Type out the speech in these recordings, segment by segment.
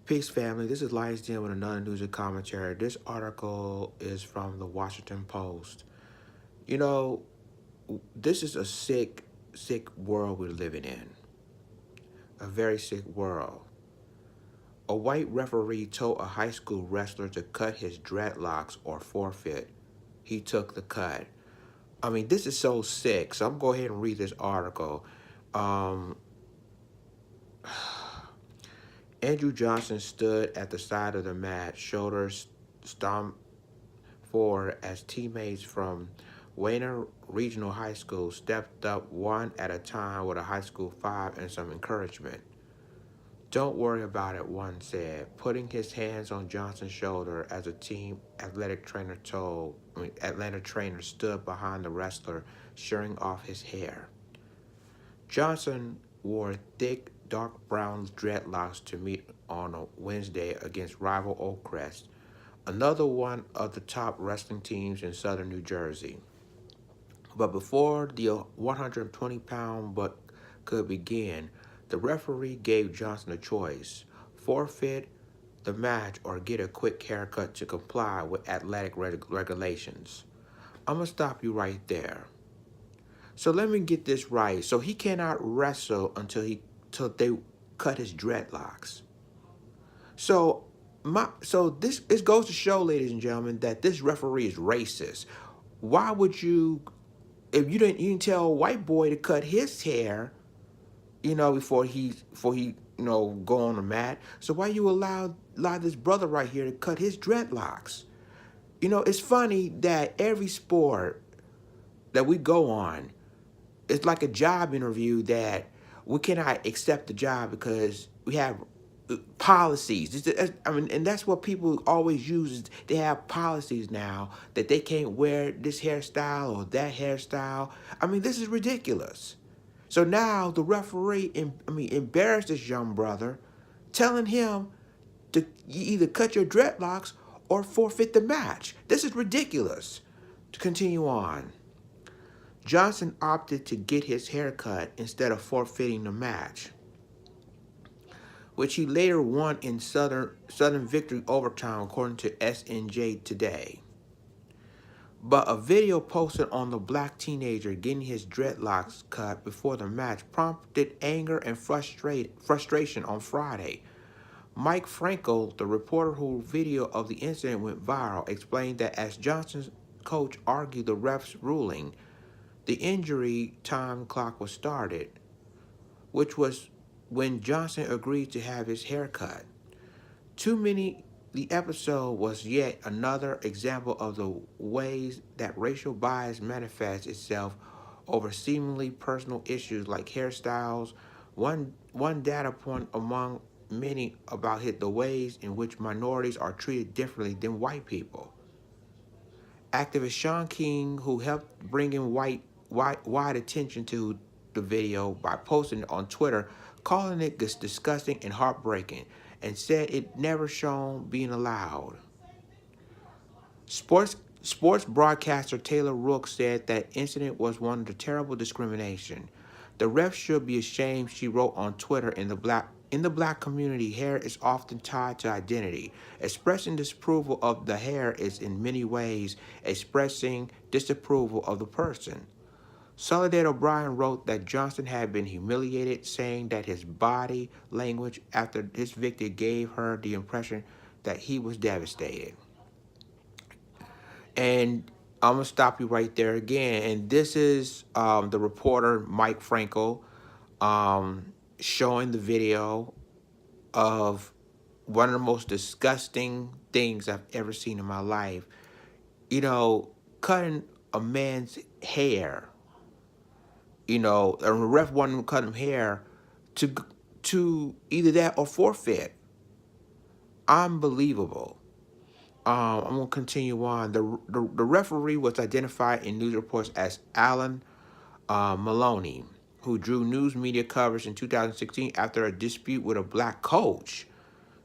Peace, family. This is Lions Den with another news and commentary. This article is from the Washington Post. You know, this is a sick world we're living in. A very sick world. A white referee told a high school wrestler to cut his dreadlocks or forfeit. He took the cut. I mean, this is so sick. So I'm going to go ahead and read this article. Um, Andrew Johnson stood at the side of the mat, shoulders stomped forward as teammates from Wayner Regional High School stepped up one at a time with a high school five and some encouragement. Don't worry about it, one said, putting his hands on Johnson's shoulder as a team Atlanta trainer stood behind the wrestler, shearing off his hair. Johnson wore thick, dark brown dreadlocks to meet on a Wednesday against rival Oakcrest, another one of the top wrestling teams in southern New Jersey. But before the 120-pound buck could begin, the referee gave Johnson a choice: forfeit the match or get a quick haircut to comply with athletic regulations. I'm going to stop you right there. So let me get this right. So he cannot wrestle until they cut his dreadlocks. So this it goes to show, ladies and gentlemen, that this referee is racist. Why would you, if you didn't tell a white boy to cut his hair, before he go on the mat? So why you allow this brother right here to cut his dreadlocks? It's funny that every sport that we go on, it's like a job interview that we cannot accept the job because we have policies. And that's what people always use. Is they have policies now that they can't wear this hairstyle or that hairstyle. I mean, this is ridiculous. So now the referee, embarrassed this young brother, telling him to either cut your dreadlocks or forfeit the match. This is ridiculous. To continue on, Johnson opted to get his hair cut instead of forfeiting the match, which he later won in Southern Victory overtime, according to SNJ Today. But a video posted on the black teenager getting his dreadlocks cut before the match prompted anger and frustration on Friday. Mike Frankel, the reporter whose video of the incident went viral, explained that as Johnson's coach argued the ref's ruling, the injury time clock was started, which was when Johnson agreed to have his hair cut. The episode was yet another example of the ways that racial bias manifests itself over seemingly personal issues like hairstyles. One data point among many about the ways in which minorities are treated differently than white people. Activist Sean King, who helped bring in wide attention to the video by posting it on Twitter, calling it disgusting and heartbreaking, and said it never shown being allowed. Sports broadcaster Taylor Rook said that incident was one of the terrible discrimination. The ref should be ashamed, she wrote on Twitter. In the black community, hair is often tied to identity. Expressing disapproval of the hair is in many ways expressing disapproval of the person. Soledad O'Brien wrote that Johnson had been humiliated, saying that his body language after his victory gave her the impression that he was devastated. And I'm going to stop you right there again. And this is the reporter, Mike Frankel, showing the video of one of the most disgusting things I've ever seen in my life. Cutting a man's hair. A ref wanted him to cut him hair to either that or forfeit. Unbelievable. I'm going to continue on. The referee was identified in news reports as Alan Maloney, who drew news media coverage in 2016 after a dispute with a black coach.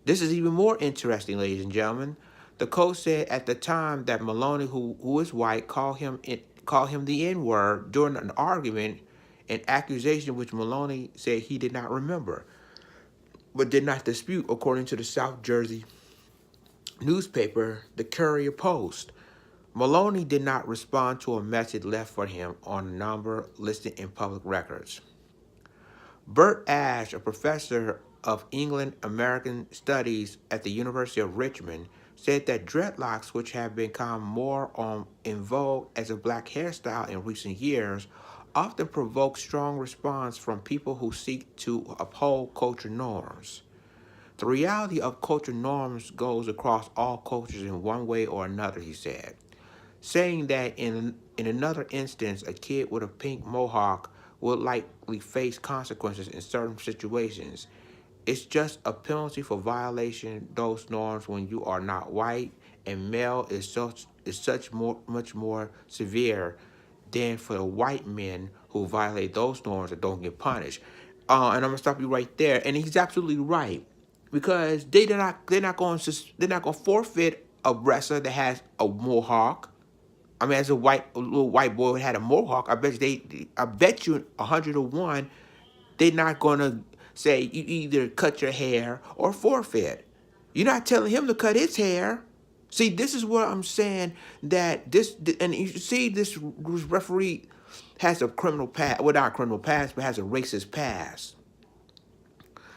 This is even more interesting, ladies and gentlemen. The coach said at the time that Maloney, who is white, called him the N-word during an argument, an accusation which Maloney said he did not remember. but did not dispute, according to the South Jersey newspaper, the Courier Post. Maloney did not respond to a message left for him on a number listed in public records. Bert Ash, a professor of England American Studies at the University of Richmond, said that dreadlocks, which have become more in vogue as a black hairstyle in recent years, often provoke strong response from people who seek to uphold culture norms. The reality of culture norms goes across all cultures in one way or another, he said, saying that in another instance, a kid with a pink mohawk would likely face consequences in certain situations. It's just a penalty for violation those norms when you are not white, and male much more severe than for the white men who violate those norms that don't get punished. And I'm gonna stop you right there. And he's absolutely right, because they're not going to forfeit a wrestler that has a mohawk. I mean, as a little white boy who had a mohawk, I bet you 100 to 1, they're not gonna say you either cut your hair or forfeit. You're not telling him to cut his hair. See, this is what I'm saying. That this and you see this referee has a criminal past. Well, not a criminal past, but has a racist past.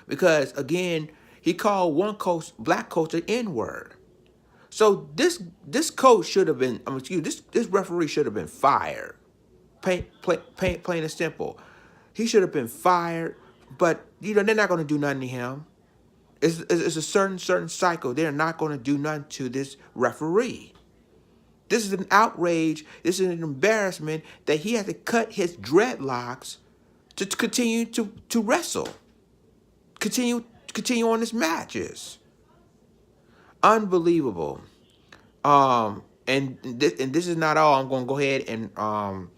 Because again, he called one coach, black coach, an N-word. So this coach should have been. This referee should have been fired. Plain and simple. He should have been fired. But they're not going to do nothing to him. It's a certain cycle. They're not going to do nothing to this referee. This is an outrage. This is an embarrassment that he had to cut his dreadlocks to continue to wrestle. Continue on his matches. Unbelievable. And this is not all. I'm going to go ahead and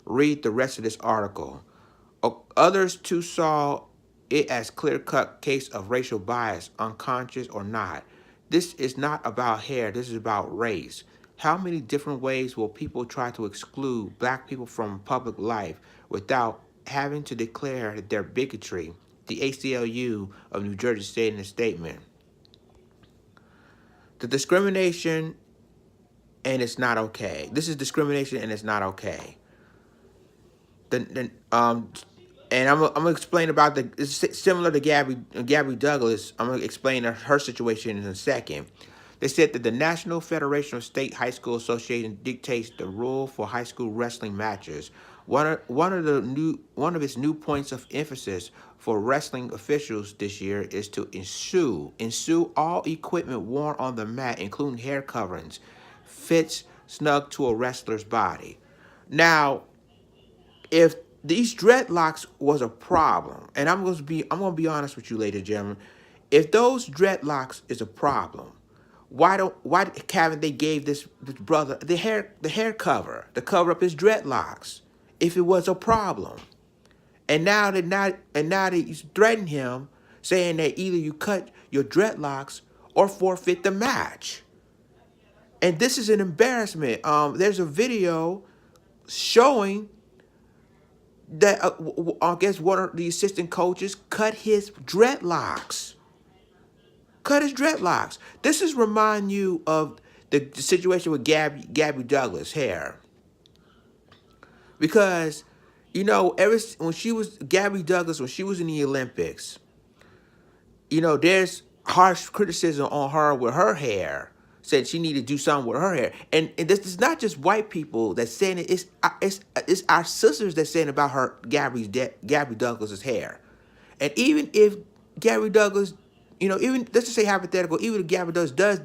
read the rest of this article. Others too saw it as clear-cut case of racial bias, unconscious or not. This is not about hair. This is about race. How many different ways will people try to exclude black people from public life without having to declare their bigotry? The ACLU of New Jersey stated in a statement. The discrimination, and it's not okay. This is discrimination, and it's not okay. And I'm gonna explain about it's similar to Gabby Douglas. I'm gonna explain her situation in a second. They said that the National Federation of State High School Association dictates the rule for high school wrestling matches. One of its new points of emphasis for wrestling officials this year is to ensue all equipment worn on the mat, including hair coverings, fits snug to a wrestler's body. Now, if these dreadlocks was a problem, and I'm gonna be honest with you, ladies and gentlemen, if those dreadlocks is a problem, why haven't they gave this brother the hair cover to cover up his dreadlocks if it was a problem? And now that he's threatening him, saying that either you cut your dreadlocks or forfeit the match. And this is an embarrassment. There's a video showing that I guess one of the assistant coaches cut his dreadlocks. This is remind you of the situation with Gabby Douglas' hair. Because, when she was Gabby Douglas, when she was in the Olympics, there's harsh criticism on her with her hair. Said she needed to do something with her hair. And this is not just white people that's saying it. It's our sisters that's saying about her Gabby Douglas's hair. And even if Gabby Douglas, even let's just say hypothetical, even if Gabby Douglas does,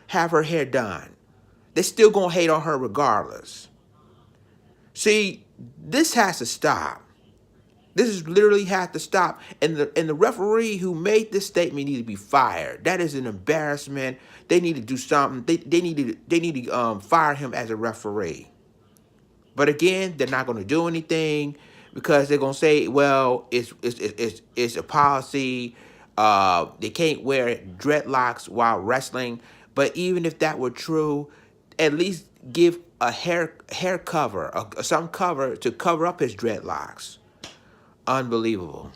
have her hair done, they're still gonna hate on her regardless. See, this has to stop. This is literally has to stop. And the referee who made this statement need to be fired. That is an embarrassment. They need to do something. They need to fire him as a referee. But again, they're not going to do anything because they're going to say, well, it's a policy. They can't wear dreadlocks while wrestling. But even if that were true, at least give a hair cover, some cover to cover up his dreadlocks. Unbelievable.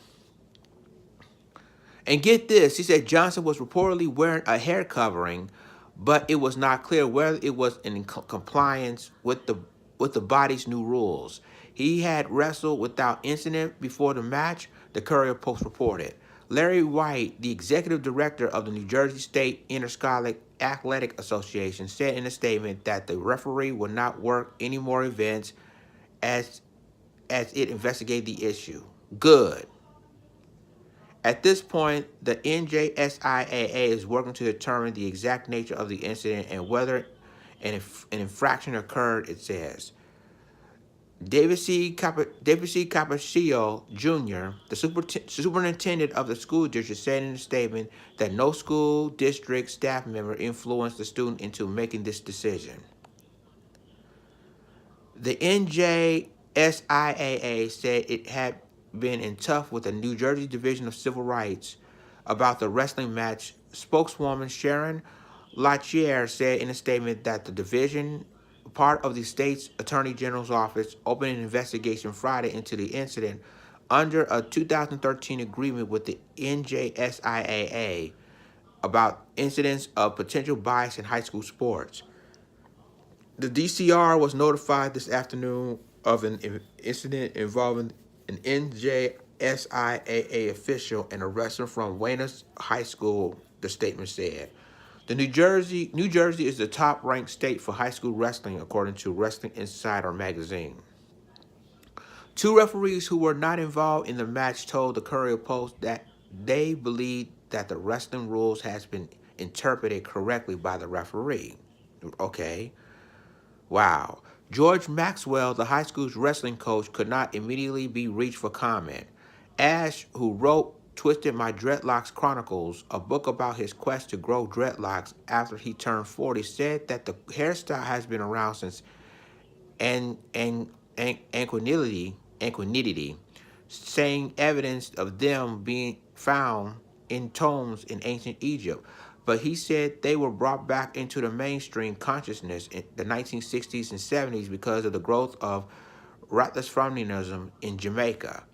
And get this, he said Johnson was reportedly wearing a hair covering, but it was not clear whether it was in compliance with the body's new rules. He had wrestled without incident before the match, the Courier Post reported. Larry White, the executive director of the New Jersey State Interscholastic Athletic Association, said in a statement that the referee would not work any more events as it investigated the issue. Good. At this point, the NJSIAA is working to determine the exact nature of the incident and whether an infraction occurred, it says. David C. Cappuccio Jr., the superintendent of the school district, said in a statement that no school district staff member influenced the student into making this decision. The NJSIAA said it had been in touch with the New Jersey Division of Civil Rights about the wrestling match. Spokeswoman Sharon Lachier said in a statement that the division, part of the state's attorney general's office, opened an investigation Friday into the incident under a 2013 agreement with the NJSIAA about incidents of potential bias in high school sports. The DCR was notified this afternoon of an incident involving an NJSIAA official and a wrestler from Weymouth High School, the statement said. New Jersey is the top-ranked state for high school wrestling, according to Wrestling Insider magazine. Two referees who were not involved in the match told the Courier Post that they believe that the wrestling rules has been interpreted correctly by the referee. Okay. Wow. George Maxwell, the high school's wrestling coach, could not immediately be reached for comment. Ash, who wrote Twisted My Dreadlocks Chronicles, a book about his quest to grow dreadlocks after he turned 40, said that the hairstyle has been around since antiquity, saying evidence of them being found in tombs in ancient Egypt. But he said they were brought back into the mainstream consciousness in the 1960s and 70s because of the growth of Rastafarianism in Jamaica.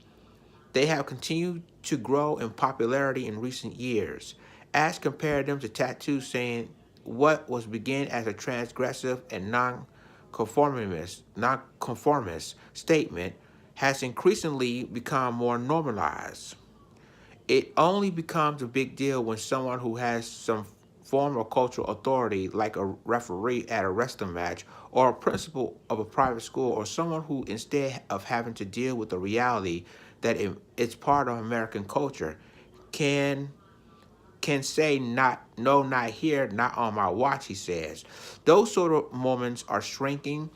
They have continued to grow in popularity in recent years. Ash compared them to tattoos, saying what was began as a transgressive and nonconformist statement has increasingly become more normalized. It only becomes a big deal when someone who has some form of cultural authority, like a referee at a wrestling match, or a principal of a private school, or someone who, instead of having to deal with the reality that it's part of American culture, can say not here, not on my watch, he says. Those sort of moments are shrinking.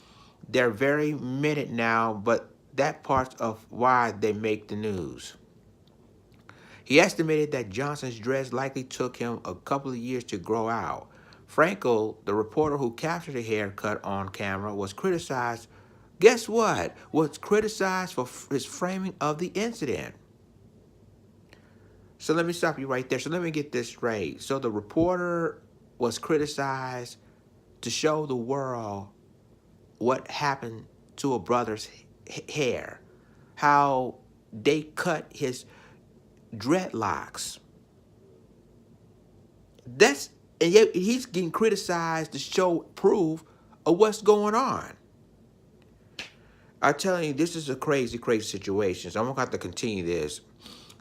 They're very minute now, but that part's of why they make the news. He estimated that Johnson's dreads likely took him a couple of years to grow out. Frankel, the reporter who captured the haircut on camera, was criticized. Guess what? Was criticized for his framing of the incident. So let me stop you right there. So let me get this straight. So the reporter was criticized to show the world what happened to a brother's hair, how they cut his dreadlocks. And yet he's getting criticized to show proof of what's going on. I'm telling you, this is a crazy, crazy situation. So I'm going to have to continue this.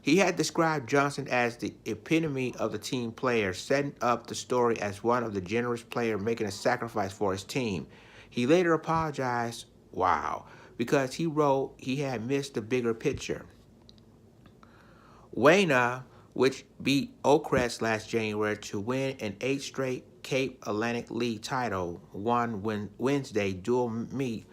He had described Johnson as the epitome of the team player, setting up the story as one of the generous player making a sacrifice for his team. He later apologized, because he wrote he had missed the bigger picture. Wayna, which beat Oakcrest last January to win an 8th straight Cape Atlantic League title, won Wednesday dual meet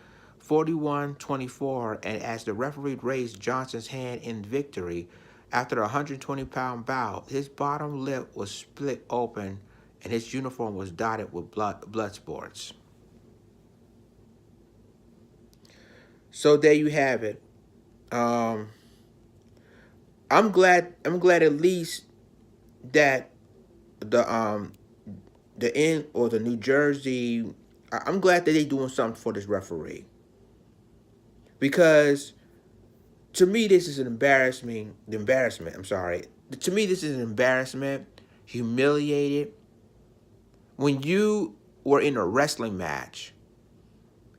41-24, and as the referee raised Johnson's hand in victory after a 120-pound bout, his bottom lip was split open and his uniform was dotted with blood spots. So there you have it. I'm glad at least that the New Jersey, I'm glad that they're doing something for this referee. Because to me this is an embarrassment, To me, this is an embarrassment, humiliated. When you were in a wrestling match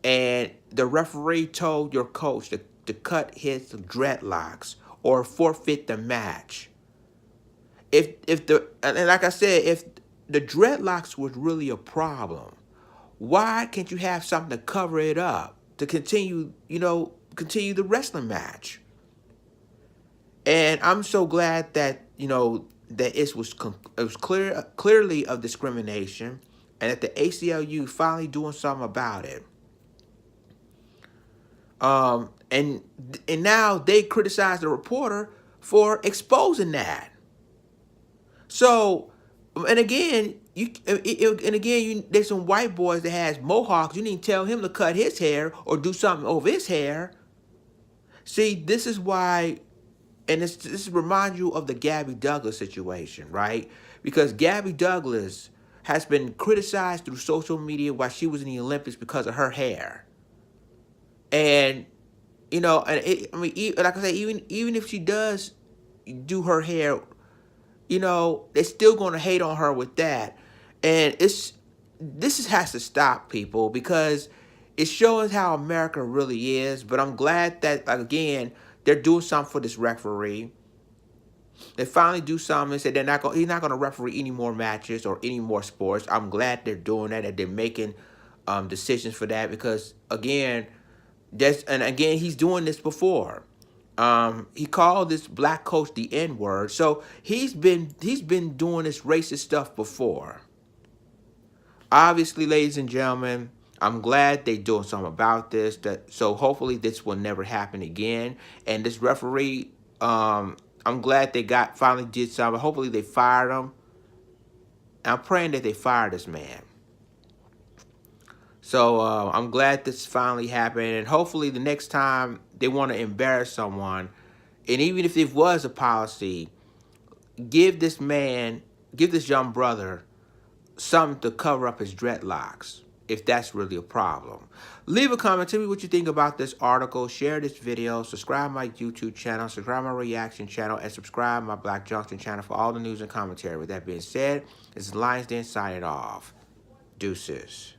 and the referee told your coach to cut his dreadlocks or forfeit the match, if the and like I said, if the dreadlocks was really a problem, why can't you have something to cover it up to continue, continue the wrestling match? And I'm so glad that that it was clearly of discrimination, and that the ACLU finally doing something about it. And now they criticize the reporter for exposing that. So, and again, there's some white boys that has mohawks. You need to tell him to cut his hair or do something over his hair. See, this is why, and this reminds you of the Gabby Douglas situation, right? Because Gabby Douglas has been criticized through social media while she was in the Olympics because of her hair. And like I say, even if she does do her hair, they're still going to hate on her with that. And this has to stop, people, because it shows how America really is. But I'm glad that, like, again, they're doing something for this referee. They finally do something and say he's not going to referee any more matches or any more sports. I'm glad they're doing that, and they're making decisions for that, because again, he's doing this before. He called this black coach the N-word. So he's been doing this racist stuff before. Obviously, ladies and gentlemen, I'm glad they're doing something about this. So hopefully this will never happen again. And this referee, I'm glad they finally did something. Hopefully they fired him. I'm praying that they fire this man. So I'm glad this finally happened, and hopefully the next time they want to embarrass someone, and even if it was a policy, give this young brother something to cover up his dreadlocks, if that's really a problem. Leave a comment, tell me what you think about this article, share this video, subscribe my YouTube channel, subscribe my reaction channel, and subscribe my Black Junction channel for all the news and commentary. With that being said, this is Lions Den signing off. Deuces.